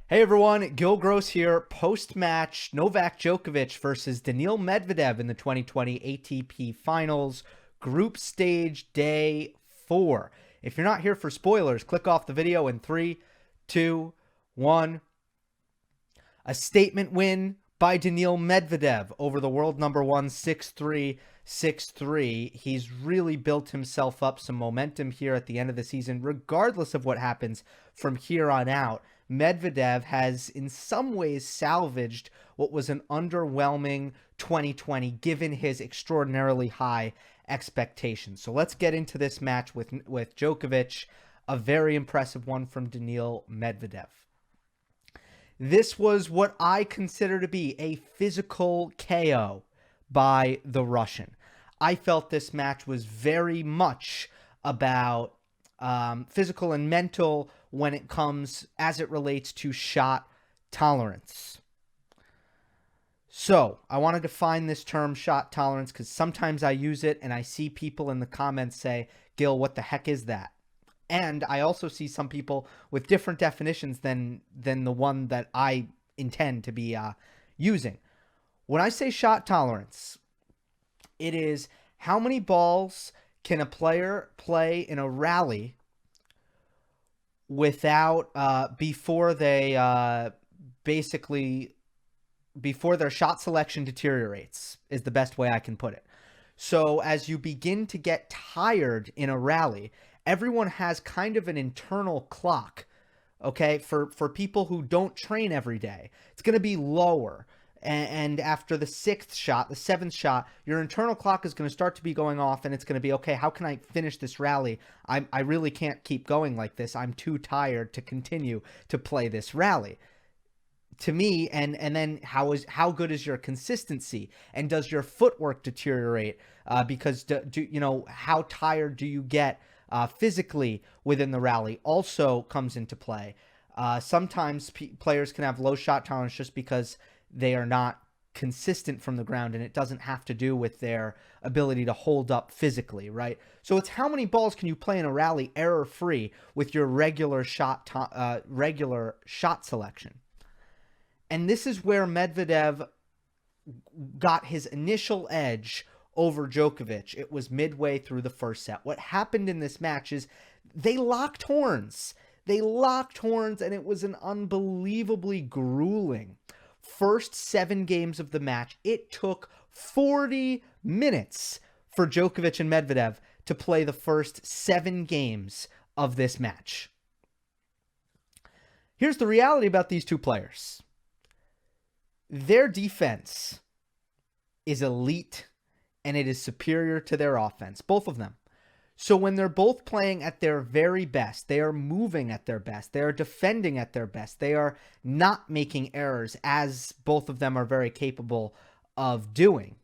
Hey everyone, Gill Gross here. Post-match, Novak Djokovic versus Daniil Medvedev in the 2020 ATP Finals, Group Stage Day 4. If you're not here for spoilers, click off the video in 3, 2, 1. A statement win by Daniil Medvedev over the world number one 6-3, 6-3. He's really built himself up some momentum here at the end of the season, regardless of what happens from here on out. Medvedev has in some ways salvaged what was an underwhelming 2020 given his extraordinarily high expectations. So let's get into this match with Djokovic, a very impressive one from Daniil Medvedev. This was what I consider to be a physical KO by the Russian. I felt this match was very much about physical and mental when it comes as it relates to shot tolerance. So I want to define this term shot tolerance because sometimes I use it and I see people in the comments say, Gil, what the heck is that? And I also see some people with different definitions than the one that I intend to be using. When I say shot tolerance, it is how many balls can a player play in a rally without before they before their shot selection deteriorates is the best way I can put it. So as you begin to get tired in a rally, everyone has kind of an internal clock, okay? For people who don't train every day, it's going to be lower. And after the sixth shot, the seventh shot, your internal clock is going to start to be going off, and it's going to be, okay, how can I finish this rally? I really can't keep going like this. I'm too tired to continue to play this rally. To me, and then how good is your consistency, and does your footwork deteriorate? Because how tired do you get physically within the rally also comes into play. Sometimes players can have low shot tolerance just because they are not consistent from the ground, and it doesn't have to do with their ability to hold up physically, right? So it's how many balls can you play in a rally error-free with your regular shot selection. And this is where Medvedev got his initial edge over Djokovic. It was midway through the first set. What happened in this match is they locked horns. They locked horns, and it was an unbelievably grueling first 7 games of the match. It took 40 minutes for Djokovic and Medvedev to play the first 7 games of this match. Here's the reality about these two players. Their defense is elite, and it is superior to their offense, both of them. So when they're both playing at their very best, they are moving at their best, they are defending at their best, they are not making errors, as both of them are very capable of doing.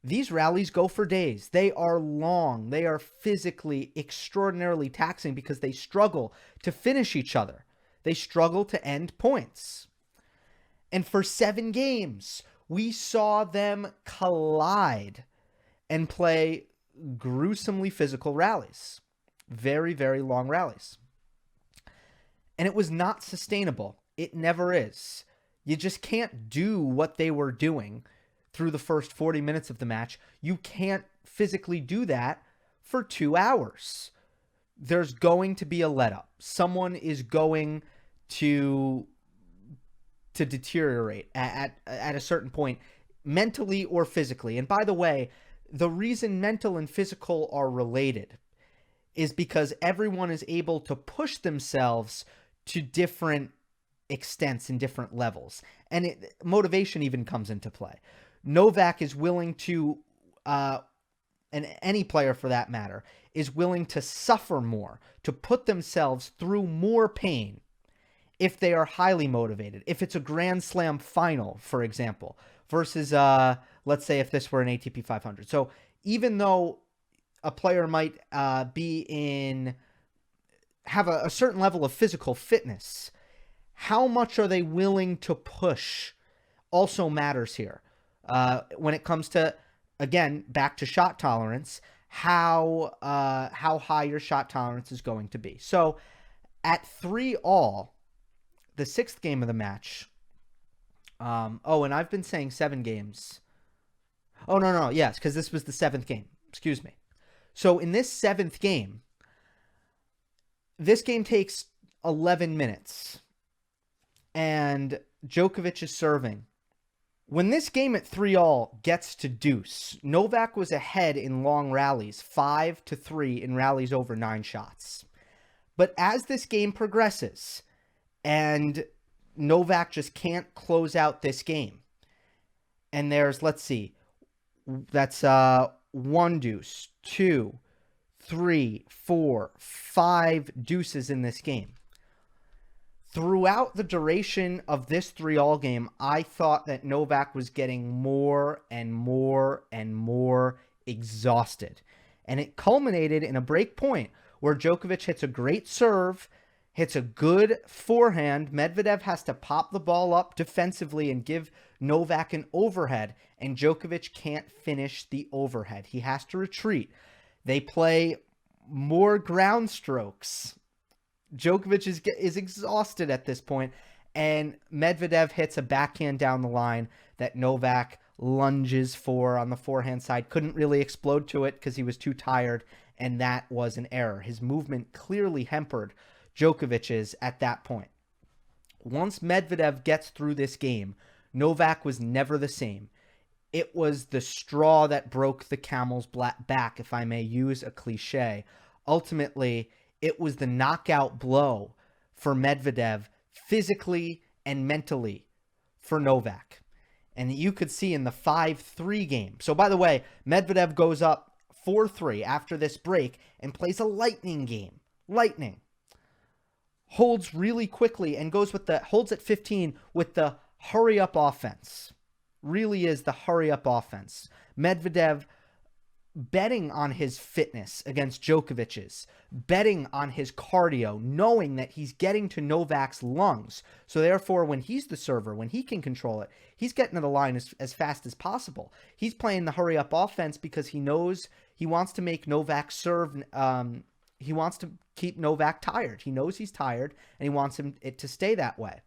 These rallies go for days. They are long. They are physically extraordinarily taxing because they struggle to finish each other. They struggle to end points. And for 7 games, we saw them collide and play gruesomely physical rallies. Very, very long rallies. And it was not sustainable. It never is. You just can't do what they were doing through the first 40 minutes of the match. You can't physically do that for 2 hours. There's going to be a let-up. Someone is going to deteriorate at a certain point, mentally or physically. And by the way, the reason mental and physical are related is because everyone is able to push themselves to different extents and different levels. And motivation even comes into play. Novak is willing to, and any player for that matter, is willing to suffer more, to put themselves through more pain if they are highly motivated. If it's a Grand Slam final, for example, versus, let's say if this were an ATP 500. So even though a player might have a certain level of physical fitness, how much are they willing to push also matters here. When it comes to, again, back to shot tolerance, how high your shot tolerance is going to be. So at 3-all, the sixth game of the match. Oh, and I've been saying 7 games. Oh, no. Yes, because this was the 7th game. Excuse me. So in this 7th game, this game takes 11 minutes. And Djokovic is serving. When this game at 3-all gets to deuce, Novak was ahead in long rallies, 5-3 in rallies over 9 shots. But as this game progresses, and Novak just can't close out this game, and there's, let's see, that's 1 deuce, 2, 3, 4, 5 deuces in this game. Throughout the duration of this 3-all game, I thought that Novak was getting more and more and more exhausted. And it culminated in a break point where Djokovic hits a great serve, hits a good forehand. Medvedev has to pop the ball up defensively and give Novak an overhead, and Djokovic can't finish the overhead. He has to retreat. They play more ground strokes. Djokovic is exhausted at this point, and Medvedev hits a backhand down the line that Novak lunges for on the forehand side. Couldn't really explode to it because he was too tired, and that was an error. His movement clearly hampered Djokovic's at that point. Once Medvedev gets through this game, Novak was never the same. It was the straw that broke the camel's back, if I may use a cliche. Ultimately, it was the knockout blow for Medvedev physically and mentally for Novak. And you could see in the 5-3 game. So, by the way, Medvedev goes up 4-3 after this break and plays a lightning game. Lightning. Holds really quickly and holds at 15 with the hurry-up offense. Really is the hurry-up offense. Medvedev betting on his fitness against Djokovic's, betting on his cardio, knowing that he's getting to Novak's lungs. So therefore, when he's the server, when he can control it, he's getting to the line as fast as possible. He's playing the hurry-up offense because he knows he wants to make Novak serve. He wants to keep Novak tired. He knows he's tired, and he wants it to stay that way.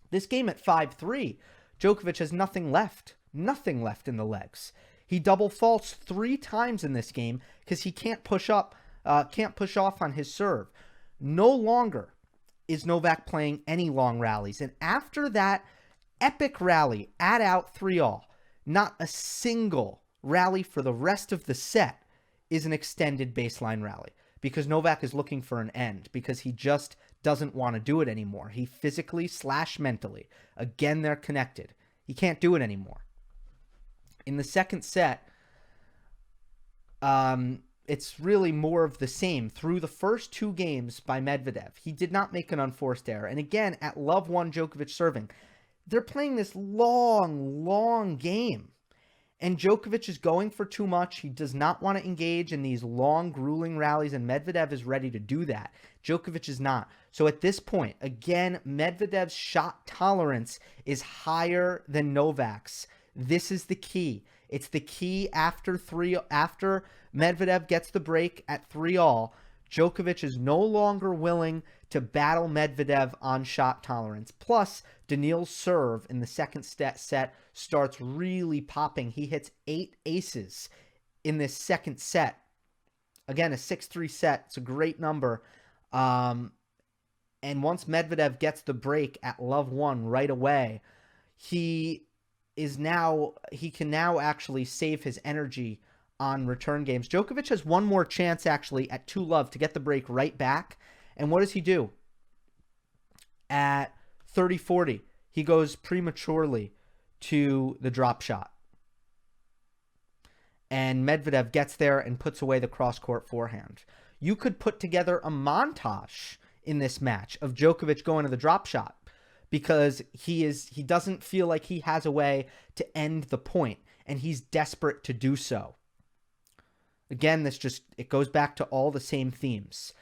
This game at 5-3, Djokovic has nothing left in the legs. He double faults 3 times in this game because he can't push off on his serve. No longer is Novak playing any long rallies. And after that epic rally out 3-all, not a single rally for the rest of the set is an extended baseline rally because Novak is looking for an end because he just doesn't want to do it anymore. He physically / mentally, again, they're connected. He can't do it anymore. In the second set, it's really more of the same. Through the first 2 games by Medvedev, he did not make an unforced error. And again, at love 1, Djokovic serving. They're playing this long game. And Djokovic is going for too much. He does not want to engage in these long, grueling rallies, and Medvedev is ready to do that. Djokovic is not. So at this point, again, Medvedev's shot tolerance is higher than Novak's. This is the key. It's the key after Medvedev gets the break at 3-all. Djokovic is no longer willing to battle Medvedev on shot tolerance. Plus, Daniil's serve in the second set starts really popping. He hits 8 aces in this second set. Again, a 6-3 set. It's a great number. And once Medvedev gets the break at love 1 right away, he can now actually save his energy on return games. Djokovic has one more chance actually at 2-love to get the break right back. And what does he do? At 30-40, he goes prematurely to the drop shot. And Medvedev gets there and puts away the cross-court forehand. You could put together a montage in this match of Djokovic going to the drop shot, because he doesn't feel like he has a way to end the point, and he's desperate to do so. Again, it goes back to all the same themes.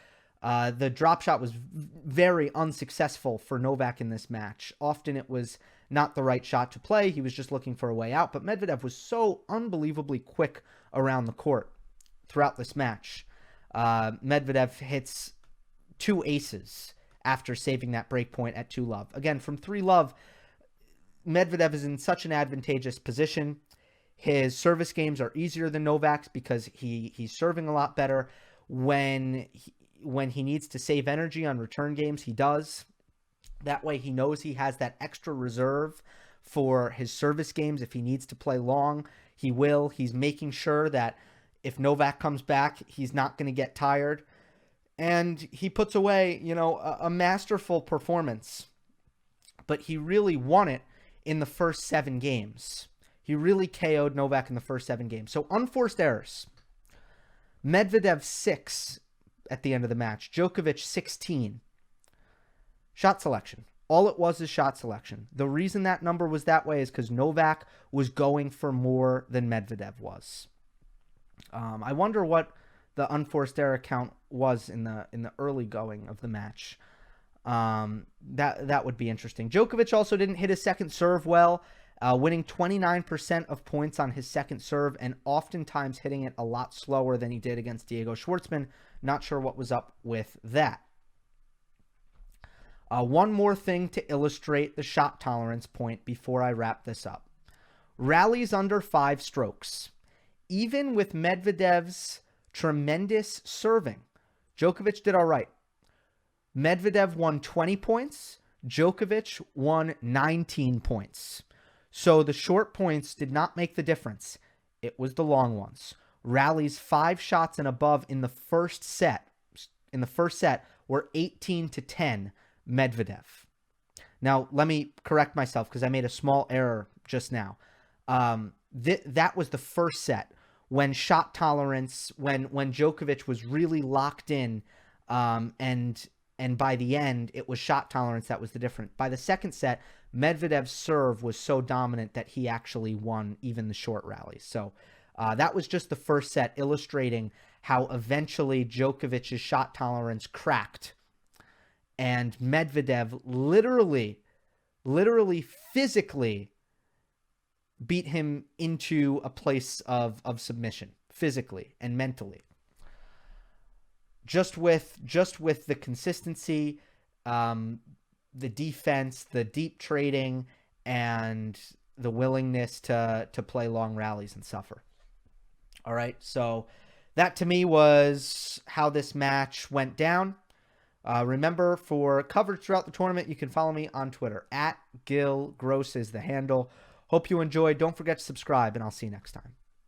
The drop shot was very unsuccessful for Novak in this match. Often it was not the right shot to play. He was just looking for a way out, but Medvedev was so unbelievably quick around the court throughout this match. Medvedev hits 2 aces after saving that break point at 2-love. Again, from 3-love, Medvedev is in such an advantageous position. His service games are easier than Novak's because he's serving a lot better. When he needs to save energy on return games, he does. That way he knows he has that extra reserve for his service games. If he needs to play long, he will. He's making sure that if Novak comes back, he's not going to get tired. And he puts away, a masterful performance. But he really won it in the first 7 games. He really KO'd Novak in the first 7 games. So unforced errors. Medvedev 6 at the end of the match. Djokovic 16. Shot selection. All it was is shot selection. The reason that number was that way is because Novak was going for more than Medvedev was. I wonder what the unforced error count was in the early going of the match. That would be interesting. Djokovic also didn't hit his second serve well, winning 29% of points on his second serve and oftentimes hitting it a lot slower than he did against Diego Schwartzman. Not sure what was up with that. One more thing to illustrate the shot tolerance point before I wrap this up. Rallies under 5 strokes. Even with Medvedev's tremendous serving, Djokovic did all right. Medvedev won 20 points. Djokovic won 19 points. So the short points did not make the difference. It was the long ones. Rallies 5 shots and above in the first set were 18-10 Medvedev. Now, let me correct myself because I made a small error just now. That was the first set when shot tolerance, when Djokovic was really locked in, and by the end, it was shot tolerance that was the difference. By the second set, Medvedev's serve was so dominant that he actually won even the short rallies. So that was just the first set, illustrating how eventually Djokovic's shot tolerance cracked. And Medvedev literally physically beat him into a place of submission, physically and mentally. Just with the consistency, the defense, the deep trading, and the willingness to play long rallies and suffer. All right, so that to me was how this match went down. Remember, for coverage throughout the tournament, you can follow me on Twitter. @GillGross is the handle. Hope you enjoyed. Don't forget to subscribe, and I'll see you next time.